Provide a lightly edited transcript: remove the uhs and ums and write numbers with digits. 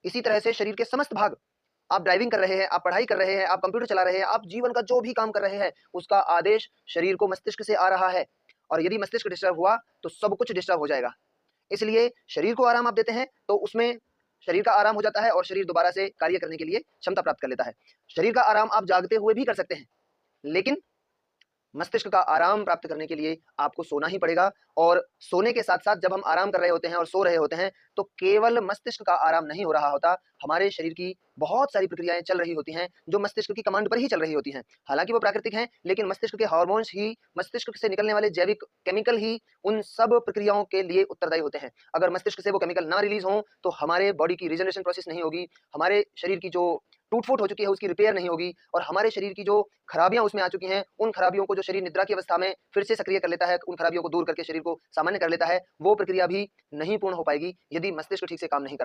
इसी तरह से शरीर के समस्त भाग, आप ड्राइविंग कर रहे हैं, आप पढ़ाई कर रहे हैं, आप कंप्यूटर चला रहे हैं, आप जीवन का जो भी काम कर रहे हैं, उसका आदेश शरीर को मस्तिष्क से आ रहा है और यदि मस्तिष्क डिस्टर्ब हुआ, तो सब कुछ डिस्टर्ब हो जाएगा। इसलिए शरीर को आराम आप देते हैं, तो उसमें शरीर का आराम हो जाता है और शरीर दोबारा से कार्य करने के लिए क्षमता प्राप्त कर लेता है। शरीर का आराम आप जागते हुए भी कर सकते हैं, लेकिन मस्तिष्क का आराम प्राप्त करने के लिए आपको सोना ही पड़ेगा और सोने के साथ-साथ जब हम आराम कर रहे होते हैं और सो रहे होते हैं, तो केवल मस्तिष्क का आराम नहीं हो रहा होता, हमारे शरीर की बहुत सारी प्रक्रियाएँ चल रही होती हैं, जो मस्तिष्क की कमांड पर ही चल रही होती हैं। हालाँकि वो प्राकृतिक हैं, लेकिन मस्तिष्क के हार्मोन्स ही, मस्तिष्क से निकलने वाले जैविक केमिकल ही उन सब प्रक्रियाओं के लिए उत्तरदायी होते हैं। अगर मस्तिष्क से वो केमिकल ना रिलीज़ हों, तो हमारे बॉडी की रीजनरेशन प्रोसेस नहीं होगी, हमारे शरीर की जो टूट-फूट हो चुकी है, उसकी रिपेयर नहीं होगी और हमारे शरीर की जो खराबियाँ उसमें आ चुकी हैं, उन खराबियों को जो शरीर निद्रा की अवस्था में फिर से सक्रिय कर लेता है, उन खराबियों को दूर करके शरीर को सामान्य कर लेता है, वो प्रक्रिया भी नहीं पूर्ण हो पाएगी, यदि मस्तिष्क ठीक से काम नहीं कर रहा।